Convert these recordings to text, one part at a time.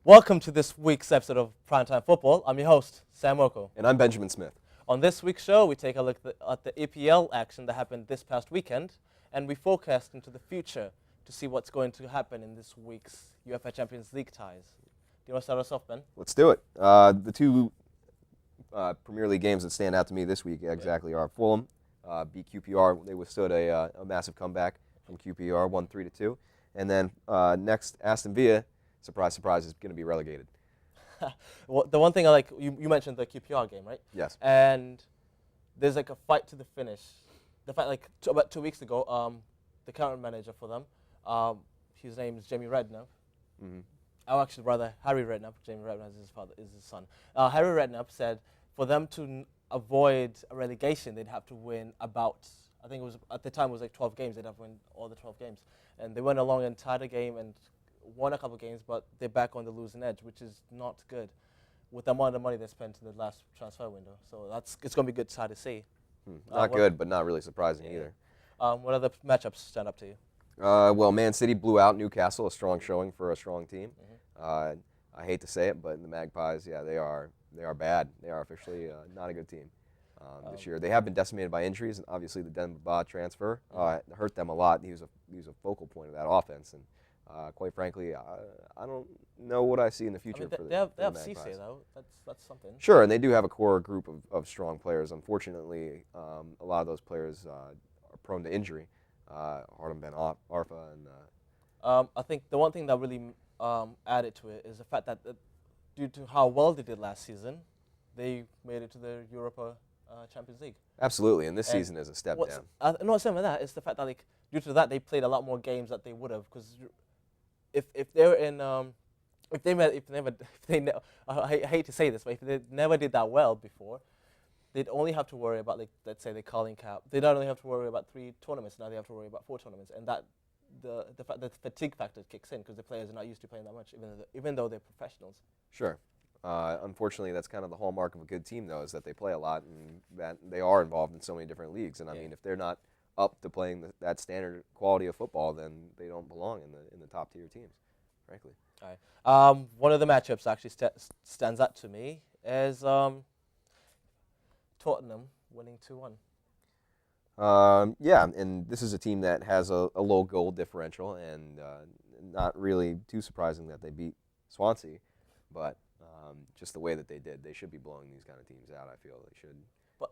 Welcome to this week's episode of Primetime Football. I'm your host, Sam Oko. And I'm Benjamin Smith. On this week's show, we take a look at the EPL action that happened this past weekend, and we forecast into the future to see what's going to happen in this week's UEFA Champions League ties. Do you want to start us off, Ben? Let's do it. The two Premier League games that stand out to me this week exactly are Fulham beat QPR. They withstood a massive comeback from QPR, won 3-2. And then next, Aston Villa, surprise, surprise, is going to be relegated. Well, the one thing I like, you mentioned the QPR game, right? Yes. And there's like a fight to the finish. The fact, like about 2 weeks ago, the current manager for them, his name is Jamie Redknapp. Mm-hmm. Oh, actually, rather Harry Redknapp. Jamie Redknapp is his son. Harry Redknapp said for them to avoid a relegation, they'd have to win about, I think it was at the time it was like 12 games. They'd have to win all the 12 games, and they went along and tied a game and won a couple of games, but they're back on the losing edge, which is not good with the amount of money they spent in the last transfer window. So it's going to be good to see. Not good, but not really surprising either. What other matchups stand up to you? Well, Man City blew out Newcastle, a strong showing for a strong team. Mm-hmm. I hate to say it, but the Magpies, they are bad. They are officially not a good team this year. They have been decimated by injuries, and obviously the Demba transfer hurt them a lot. He was a focal point of that offense, and quite frankly, I don't know what I see in the future for the Magpies. They have Cisse, though. That's something. Sure, and they do have a core group of strong players. Unfortunately, a lot of those players are prone to injury. Harlem Ben Arfa and I think the one thing that really added to it is the fact that due to how well they did last season, they made it to the Europa Champions League. Absolutely, and this season is a step down. No, it's not even that. It's the fact that due to that they played a lot more games that they would have, because if they were in I hate to say this, but if they never did that well before, they'd only have to worry about, like, let's say the Carling Cup. They don't only have to worry about 3 tournaments. Now they have to worry about 4 tournaments, and that the fatigue factor kicks in because the players are not used to playing that much, even though they're professionals. Sure. Unfortunately, that's kind of the hallmark of a good team, though, is that they play a lot and that they are involved in so many different leagues. And I mean, if they're not up to playing that standard quality of football, then they don't belong in the top tier teams, frankly. All right. One of the matchups actually stands out to me is Tottenham winning 2-1. Yeah, and this is a team that has a low goal differential, and not really too surprising that they beat Swansea, but just the way that they did, they should be blowing these kind of teams out. I feel they should. But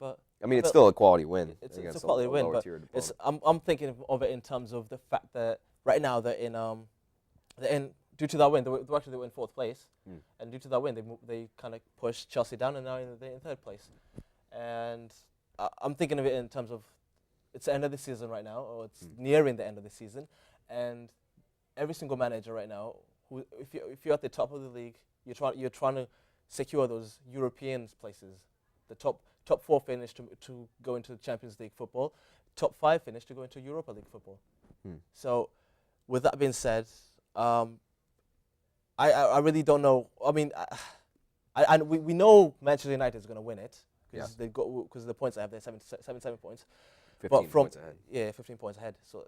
but I mean, it's still a quality win. It's a quality win, but I'm thinking of it in terms of the fact that right now they're in due to that win, they were in 4th place, and due to that win, they kind of pushed Chelsea down, and now they're in 3rd place. And I'm thinking of it in terms of it's the end of the season right now, or it's nearing the end of the season, and every single manager right now, if you're at the top of the league, you're trying to secure those European places, the top 4 finish to go into the Champions League football, top 5 finish to go into Europa League football. So, with that being said, I really don't know. I mean, we know Manchester United is going to win it because because of the points they have. They're 77 points. 15 points ahead. Yeah, 15 points ahead. So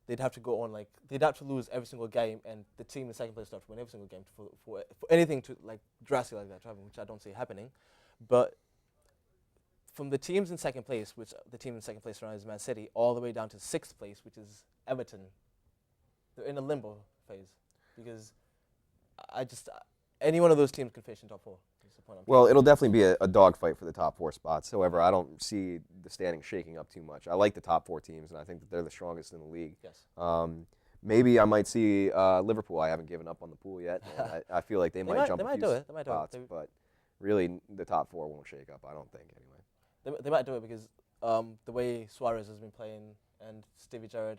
they'd have to go on they'd have to lose every single game, and the team in 2nd place would have to win every single game for anything to drastic like that to happen, which I don't see happening. But from the teams in 2nd place, which the team in 2nd place right now is Man City, all the way down to 6th place, which is Everton, they're in a limbo phase because any one of those teams can finish in top 4. Well, it'll definitely be a dogfight for the top 4 spots. However, I don't see the standings shaking up too much. I like the top 4 teams, and I think that they're the strongest in the league. Yes. Maybe I might see Liverpool. I haven't given up on the pool yet. I feel like they might jump a few spots, but really the top 4 won't shake up, I don't think, anyway. They might do it because the way Suarez has been playing and Stevie Gerrard,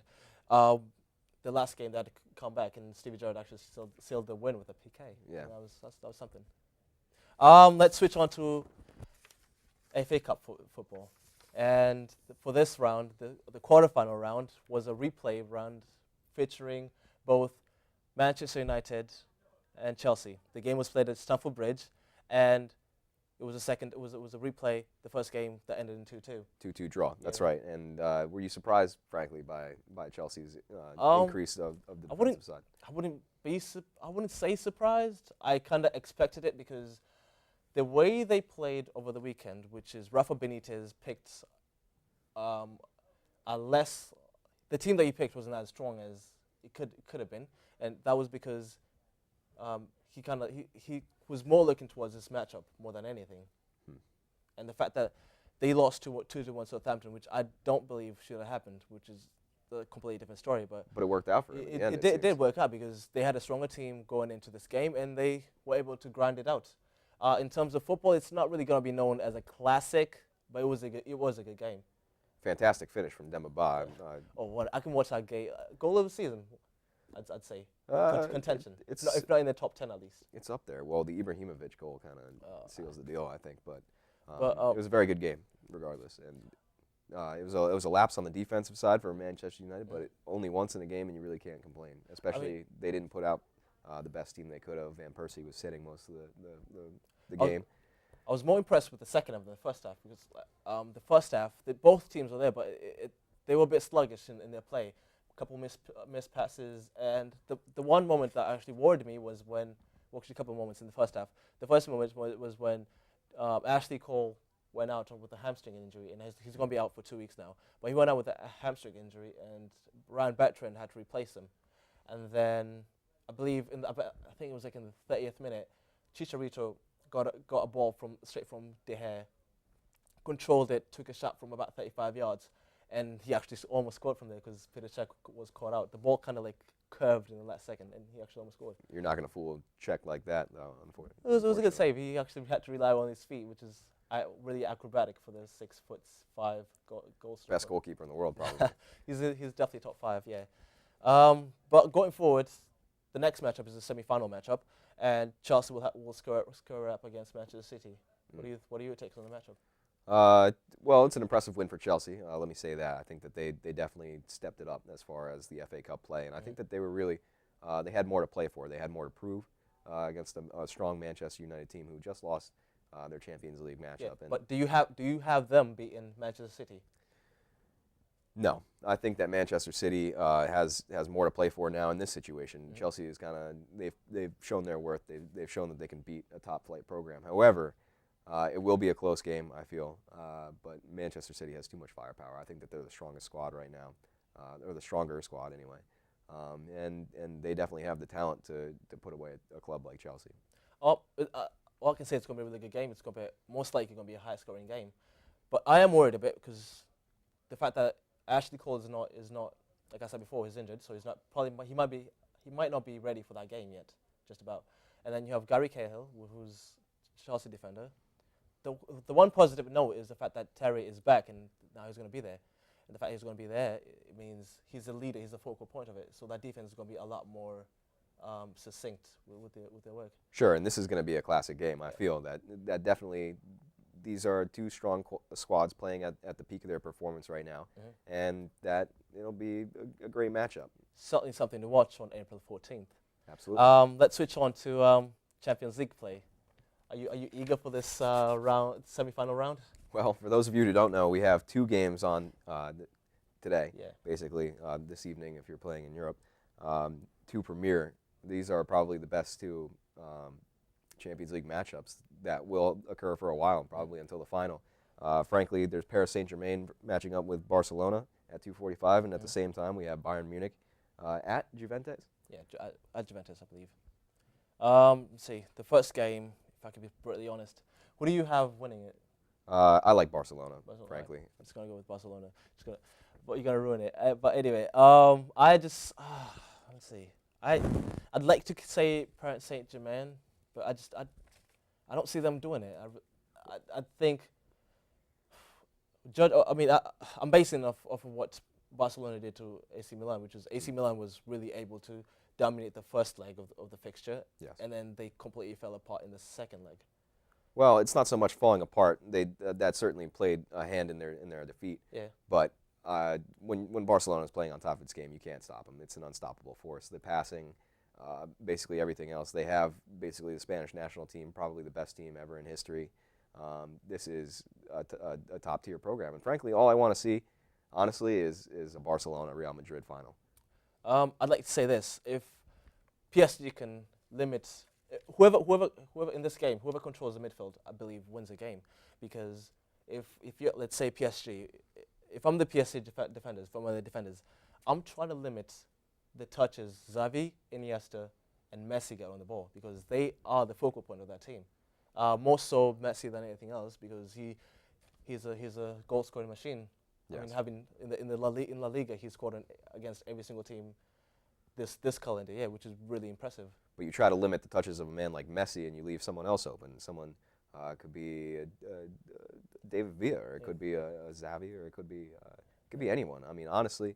the last game they had to come back, and Stevie Gerrard actually sealed the win with a PK. Yeah. That was something. Let's switch on to FA Cup football. And for this round, the quarterfinal round was a replay round featuring both Manchester United and Chelsea. The game was played at Stamford Bridge, and It was a second. It was a replay. The first game that ended in 2-2. 2-2 draw. That's Yeah. right. And were you surprised, frankly, by Chelsea's increase of the defensive side? I wouldn't say surprised. I kind of expected it because the way they played over the weekend, which is Rafa Benitez picked a less. The team that he picked wasn't as strong as it could have been, and that was because he was more looking towards this matchup more than anything. And the fact that they lost 2-1 Southampton, which I don't believe should have happened, which is a completely different story. But it worked out for them. It did work out because they had a stronger team going into this game, and they were able to grind it out. In terms of football, it's not really going to be known as a classic, but it was a good game. Fantastic finish from Demba Ba. I can watch that game. Goal of the season, I'd say. Contention. If not in the top 10 at least. It's up there. Well, the Ibrahimovic goal kind of seals the deal, I think. But it was a very good game, regardless. And it was a lapse on the defensive side for Manchester United, but only once in a game, and you really can't complain. Especially they didn't put out the best team they could have. Van Persie was sitting most of the game. I was more impressed with the second half than the first half because the first half, both teams were there, but they were a bit sluggish in their play. A couple missed passes, and the one moment that actually worried me was actually a couple of moments in the first half. The first moment was when Ashley Cole went out with a hamstring injury, and he's going to be out for 2 weeks now. But he went out with a hamstring injury, and Ryan Bertrand had to replace him. And then I believe I think it was like in the 30th minute, Chicharito got a ball straight from De Gea, controlled it, took a shot from about 35 yards, and he actually almost scored from there because Peter Cech was caught out. The ball kind of like curved in the last second, and he actually almost scored. You're not going to fool Cech like that, though, unfortunately. It was a good save. He actually had to rely on his feet, which is really acrobatic for the 6'5" goal striker. Best goalkeeper in the world, probably. He's definitely top 5, yeah. But going forward, the next matchup is a semi-final matchup, and Chelsea will score up against Manchester City. What are your takes on the matchup? Well, it's an impressive win for Chelsea. Let me say that. I think that they definitely stepped it up as far as the FA Cup play, and I think that they were really they had more to play for. They had more to prove against a strong Manchester United team who just lost their Champions League matchup. Yeah, but do you have them beating Manchester City? No, I think that Manchester City has more to play for now in this situation. Chelsea is kind of they've shown their worth. They've shown that they can beat a top flight program. However, it will be a close game, I feel. But Manchester City has too much firepower. I think that they're the strongest squad right now, or the stronger squad anyway. And they definitely have the talent to put away a club like Chelsea. All I can say it's going to be a really good game. It's going to be most likely going to be a high-scoring game. But I am worried a bit because the fact that Ashley Cole is not like I said before, he's injured, so he might not be ready for that game yet, just about. And then you have Gary Cahill, who's Chelsea defender. The one positive note is the fact that Terry is back and now he's going to be there. And the fact he's going to be there, it means he's the leader, he's the focal point of it. So that defense is going to be a lot more succinct with their work. Sure, and this is going to be a classic game. I feel that definitely these are two strong squads playing at the peak of their performance right now, and that it'll be a great matchup. Certainly something to watch on April 14th. Absolutely. Let's switch on to Champions League play. Are you eager for this semi-final round? Well, for those of you who don't know, we have 2 games on today. Yeah. Basically, this evening if you're playing in Europe, 2 Premier. These are probably the best 2 Champions League matchups that will occur for a while, probably until the final. Frankly, there's Paris Saint-Germain matching up with Barcelona at 2:45, and at the same time we have Bayern Munich at Juventus. Yeah, at Juventus, I believe. Let's see, the first game, if I can be brutally honest, who do you have winning it? I like Barcelona, frankly. Right. I'm just going to go with Barcelona. But you're going to ruin it. But anyway, let's see. I'd like to say Paris Saint-Germain, but I don't see them doing it. I think, I'm basing off of what Barcelona did to AC Milan, which was AC Milan was really able to dominate the first leg of the fixture, yes, and then they completely fell apart in the second leg. Well, it's not so much falling apart. That certainly played a hand in their defeat. Yeah. But when Barcelona is playing on top of its game, you can't stop them. It's an unstoppable force. The passing, basically everything else. They have basically the Spanish national team, probably the best team ever in history. This is a top-tier program. And frankly, all I want to see, honestly, is a Barcelona-Real Madrid final. I'd like to say this: if PSG can limit whoever in this game, whoever controls the midfield, I believe wins the game. Because if you, let's say PSG, if I'm the PSG defenders, if I'm one of the defenders, I'm trying to limit the touches Xavi, Iniesta, and Messi get on the ball, because they are the focal point of that team. More so Messi than anything else, because he's a goal scoring machine. Yes. I mean, having in La Liga, he scored against every single team this calendar year, which is really impressive. But you try to limit the touches of a man like Messi, and you leave someone else open. Someone could be David Villa, or it could be a Xavi, or it could be anyone. I mean, honestly,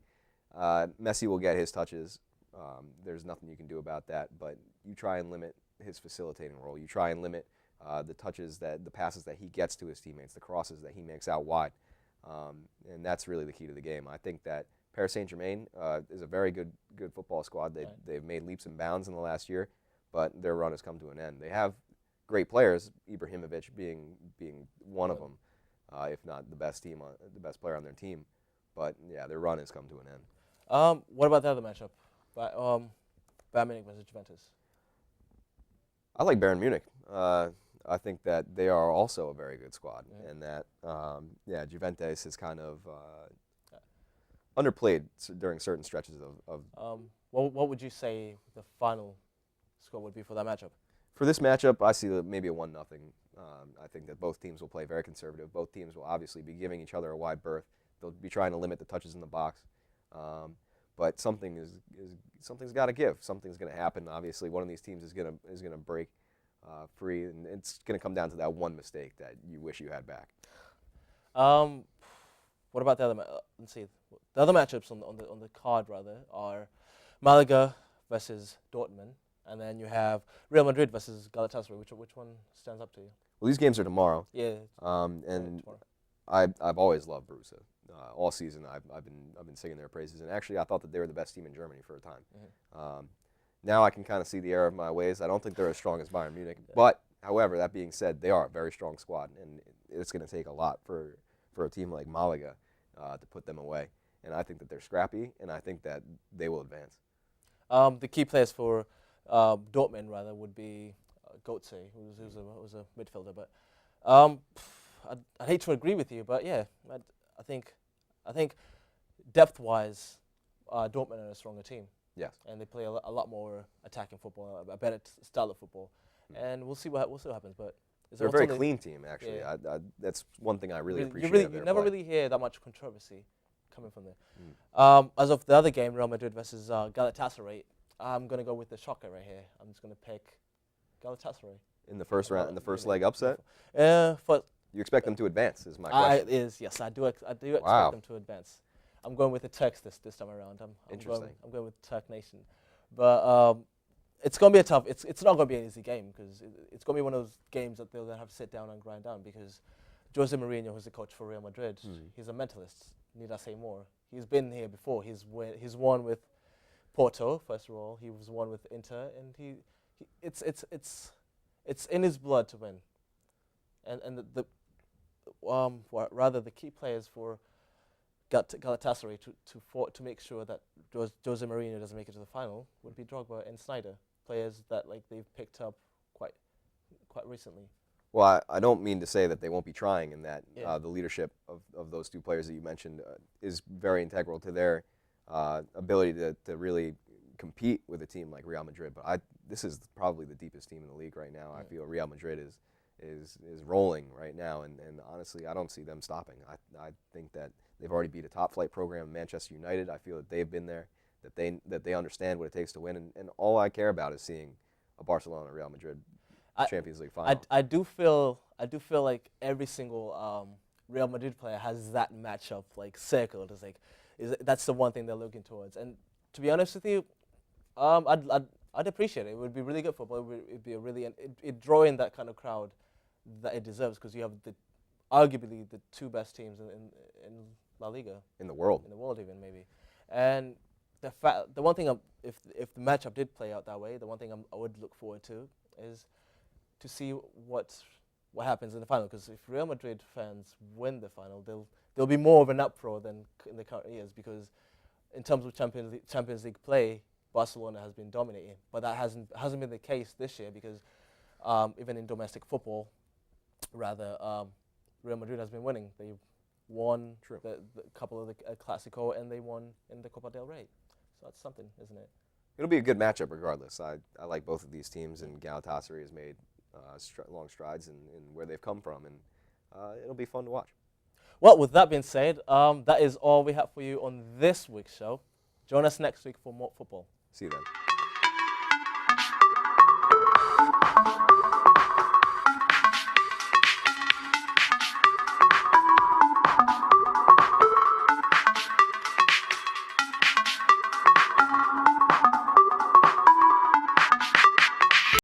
Messi will get his touches. There's nothing you can do about that. But you try and limit his facilitating role. You try and limit the touches, the passes that he gets to his teammates, the crosses that he makes out wide. And that's really the key to the game. I think that Paris Saint-Germain is a very good football squad. They've made leaps and bounds in the last year, but their run has come to an end. They have great players, Ibrahimovic being one of them, if not the best player on their team. But yeah, their run has come to an end. What about the other matchup? Bayern Munich versus Juventus. I like Bayern Munich. I think that they are also a very good squad, and that Juventus is kind of underplayed during certain stretches of. What would you say the final score would be for that matchup? For this matchup, I see maybe a 1-0. I think that both teams will play very conservative. Both teams will obviously be giving each other a wide berth. They'll be trying to limit the touches in the box, but something's got to give. Something's going to happen. Obviously, one of these teams is going to break free, and it's going to come down to that one mistake that you wish you had back. What about the other? Let's see. The other matchups on the card rather are Malaga versus Dortmund, and then you have Real Madrid versus Galatasaray. Which one stands up to you? Well, these games are tomorrow. Yeah. And I've always loved Borussia. All season I've been singing their praises, and actually I thought that they were the best team in Germany for a time. Mm-hmm. Now I can kind of see the error of my ways. I don't think they're as strong as Bayern Munich, but however, that being said, they are a very strong squad, and it's going to take a lot for a team like Malaga to put them away. And I think that they're scrappy, and I think that they will advance. The key players for Dortmund rather would be Götze, who's a midfielder. But I'd hate to agree with you, but yeah, I think depth-wise, Dortmund are a stronger team. Yes. And they play a lot more attacking football, a better style of football, and we'll see what happens. But they're a very clean team, actually. Yeah. That's one thing I really appreciate. You never really hear that much controversy coming from there. As of the other game, Real Madrid versus Galatasaray, I'm going to go with the shocker right here. I'm just going to pick Galatasaray. In the first round, in the first leg upset? You expect them to advance, is my question. Yes, I do expect them to advance. I'm going with the Turks this time around. I'm going with Turk Nation. But it's going to be a tough, it's not going to be an easy game, because it's going to be one of those games that they'll then have to sit down and grind down, because Jose Mourinho, who's the coach for Real Madrid, he's a mentalist. Need I say more? He's been here before. He's won with Porto, first of all. He was won with Inter, and it's in his blood to win. And the key players for Galatasaray to make sure that Jose Mourinho doesn't make it to the final would be Drogba and Sneijder, players that they've picked up quite recently. Well, I don't mean to say that they won't be trying, and that the leadership of those two players that you mentioned is very integral to their ability to really compete with a team like Real Madrid. But this is probably the deepest team in the league right now. I feel Real Madrid is rolling right now, and honestly, I don't see them stopping. I think that they've already beat a top-flight program, Manchester United. I feel that they've been there, that they understand what it takes to win, and all I care about is seeing a Barcelona Real Madrid Champions League final. I do feel like every single Real Madrid player has that matchup circled. That's the one thing they're looking towards. And to be honest with you, I'd appreciate it. It would be really good football. It'd be it'd draw in that kind of crowd that it deserves, because you have arguably the two best teams in La Liga. In the world even, maybe. And the one thing, if the matchup did play out that way, the one thing I would look forward to is to see what what happens in the final. Because if Real Madrid fans win the final, there'll be more of an uproar than in the current years, because in terms of Champions League play, Barcelona has been dominating, but that hasn't been the case this year, because even in domestic football, rather, Real Madrid has been winning. They won the couple of the Clásico, and they won in the Copa del Rey. So that's something, isn't it? It'll be a good matchup regardless. I like both of these teams, and Galatasaray has made long strides in where they've come from, and it'll be fun to watch. Well, with that being said, that is all we have for you on this week's show. Join us next week for more football. See you then.